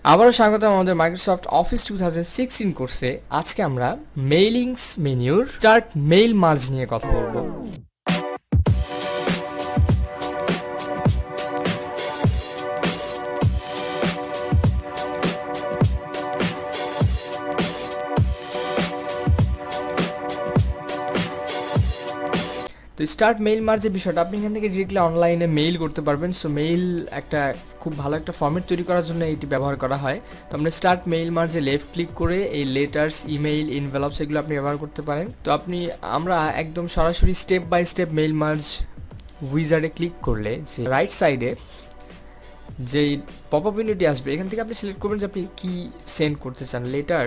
আবারও স্বাগতম আমাদের মাইক্রোসফট অফিস 2016 কোর্সে। আজকে আমরা মেইলিংস মেনুর স্টার্ট মেইল মার্জ নিয়ে কথা বলবো। তো স্টার্ট মেইল মার্জের বিষয়টা আপনি এখান থেকে ডিরেক্টলি অনলাইনে মেইল করতে পারবেন। সো মেইল একটা খুব ভালো একটা ফরম্যাট তৈরি করার জন্য এটি ব্যবহার করা হয়। তো আমরা স্টার্ট মেইল মার্জে লেফট ক্লিক করে এই লেটার্স, ইমেইল, এনভেলপস এগুলো আপনি ব্যবহার করতে পারেন। তো আমরা একদম সরাসরি step by step mail merge উইজার্ডে ক্লিক করলে যে রাইট সাইডে যেই পপ আপ উইন্ডোটি আসবে এখান থেকে আপনি সিলেক্ট করবেন যে আপনি কি সেন্ড করতে চান, লেটার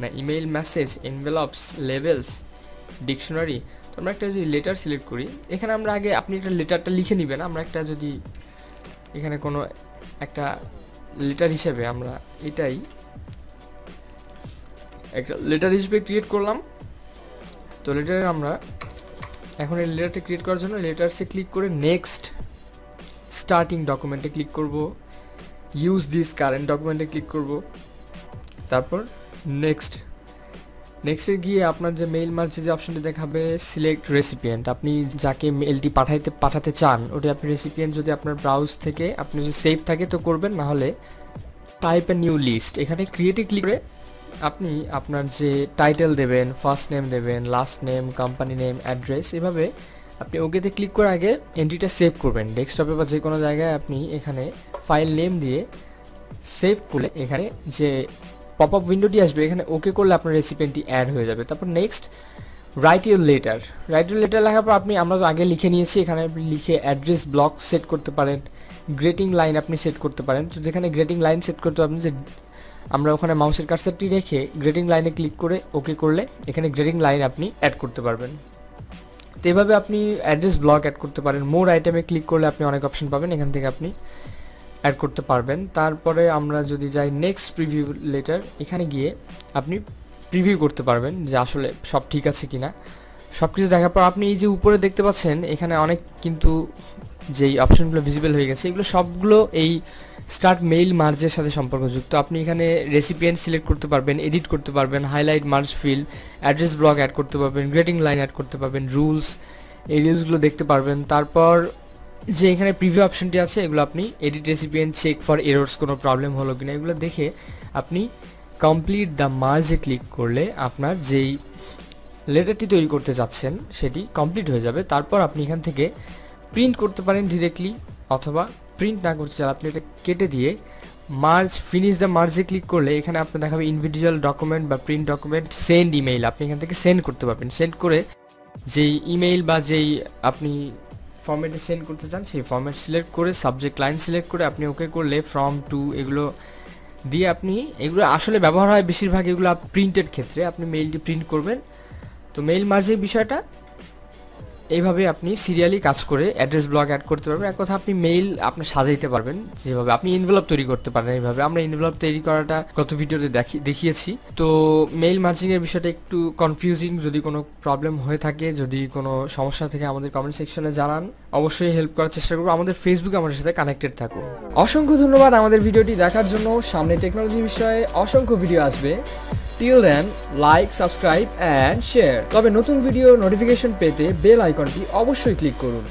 না ইমেইল, মেসেজ, এনভেলপস, লেভেলস, ডিকশনারি। তো আমরা একটা যদি লেটার সিলেক্ট করি, এখানে আমরা আগে আপনি একটা লেটারটা লিখে নেবেন। আমরা একটা যদি এখানে কোনো একটা লেটার হিসেবে আমরা এটাই একটা লেটার হিসেবে ক্রিয়েট করলাম। তো লেটারে আমরা এখন এই লেটারটা ক্রিয়েট করার জন্য লেটারসে ক্লিক করে নেক্সট স্টার্টিং ডকুমেন্টে ক্লিক করব, ইউজ দিস কারেন্ট ডকুমেন্টে ক্লিক করব, তারপর নেক্সটে গিয়ে আপনার যে মেইল মার্জে যে অপশনটি দেখাবে সিলেক্ট রেসিপিয়েন্ট, আপনি যাকে মেইলটি পাঠাতে চান ওটি আপনি রেসিপিয়েন্ট যদি আপনার ব্রাউজ থেকে আপনি যদি সেভ থাকে তো করবেন, না হলে টাইপ এ নিউ লিস্ট এখানে ক্রিয়েটে ক্লিক করে আপনি আপনার যে টাইটেল দেবেন, ফার্স্ট নেম দেবেন, last name, company name, address, এভাবে আপনি ওকেতে ক্লিক করে আগে এন্ট্রিটা সেভ করবেন ডেস্কটপে বা যে কোনো জায়গায়। আপনি এখানে ফাইল নেম দিয়ে সেভ করলে এখানে যে পপ আপ উইন্ডোটি আসবে এখানে ওকে করলে আপনার রেসিপিয়েন্টটি অ্যাড হয়ে যাবে। তারপর নেক্সট রাইট ইউর লেটার লেখার পর আমরা তো আগে লিখে নিয়েছি, এখানে আপনি লিখে অ্যাড্রেস ব্লক সেট করতে পারেন, গ্রেটিং লাইন আপনি সেট করতে পারেন। তো যেখানে গ্রেটিং লাইন সেট করতে পারবেন যে আমরা ওখানে মাউসের কার্সারটি রেখে গ্রেটিং লাইনে ক্লিক করে ওকে করলে এখানে গ্রেটিং লাইন আপনি অ্যাড করতে পারবেন। তো এভাবে আপনি অ্যাড্রেস ব্লক অ্যাড করতে পারেন। মোর আইটেমে ক্লিক করলে আপনি অনেক অপশন পাবেন, এখান থেকে আপনি অ্যাড করতে পারবেন। তারপরে আমরা যদি যাই নেক্সট প্রিভিউ লেটার, এখানে গিয়ে আপনি প্রিভিউ করতে পারবেন যে আসলে সব ঠিক আছে কিনা। সব কিছু দেখার পর আপনি এই যে উপরে দেখতে পাচ্ছেন এখানে অনেক কিন্তু যেই অপশনগুলো ভিজিবল হয়ে গেছে এগুলো সবগুলো এই স্টার্ট মেইল মার্জের সাথে সম্পর্কযুক্ত। আপনি এখানে রেসিপিয়েন্ট সিলেক্ট করতে পারবেন, এডিট করতে পারবেন, highlight, merge field, address block add করতে পারবেন, গ্রেটিং লাইন অ্যাড করতে পারবেন, রুলস, এই রুলসগুলো দেখতে পারবেন। তারপর যে এখানে প্রিভিউ অপশনটি আছে এগুলো আপনি edit recipient, check for errors, কোনো প্রবলেম হলো কিনা এগুলো দেখে আপনি কমপ্লিট দ্য মার্জে ক্লিক করলে আপনার যেই লেটারটি তৈরি করতে যাচ্ছেন সেটি কমপ্লিট হয়ে যাবে। তারপর আপনি এখান থেকে প্রিন্ট করতে পারেন ডিরেক্টলি, অথবা প্রিন্ট না করতে চান আপনি এটা কেটে দিয়ে মার্জ ফিনিশ দ্য মার্জে ক্লিক করলে এখানে আপনার দেখাবে ইন্ডিভিজুয়াল ডকুমেন্ট বা প্রিন্ট ডকুমেন্ট, সেন্ড ইমেইল, আপনি এখান থেকে সেন্ড করতে পারবেন। সেন্ড করে যেই ইমেইল বা যেই আপনি ফরম্যাটে সেন্ড করতে চান সেই ফরম্যাট সিলেক্ট করে সাবজেক্ট লাইন সিলেক্ট করে আপনি ওকে করলে ফ্রম টু এগুলো দিয়ে আপনি এগুলো আসলে ব্যবহার হয় বেশিরভাগ এগুলো প্রিন্টের ক্ষেত্রে, আপনি মেইলটি প্রিন্ট করবেন। তো মেইল মার্জের বিষয়টা এইভাবে আপনি সিরিয়ালি কাজ করে অ্যাড্রেস ব্লক অ্যাড করতে পারবেন। এক কথা আপনি মেইল আপনি সাজাইতে পারবেন যেভাবে আপনি এনভেলপ তৈরি করতে পারেন। এইভাবে আমরা এনভেলপ তৈরি করাটা গত ভিডিওতে দেখিয়েছি। তো মেইল মার্জিংয়ের বিষয়টা একটু কনফিউজিং, যদি কোনো প্রবলেম হয়ে থাকে, যদি কোনো সমস্যা থেকে আমাদের কমেন্ট সেকশনে জানান, অবশ্যই হেল্প করার চেষ্টা করবো। আমাদের ফেসবুকে আমাদের সাথে কানেক্টেড থাকুন। অসংখ্য ধন্যবাদ আমাদের ভিডিওটি দেখার জন্য। সামনে টেকনোলজি বিষয়ে অসংখ্য ভিডিও আসবে। Till then, like, subscribe and share. তবে নতুন ভিডিও নোটিফিকেশন পেতে বেল আইকনটি অবশ্যই ক্লিক করুন।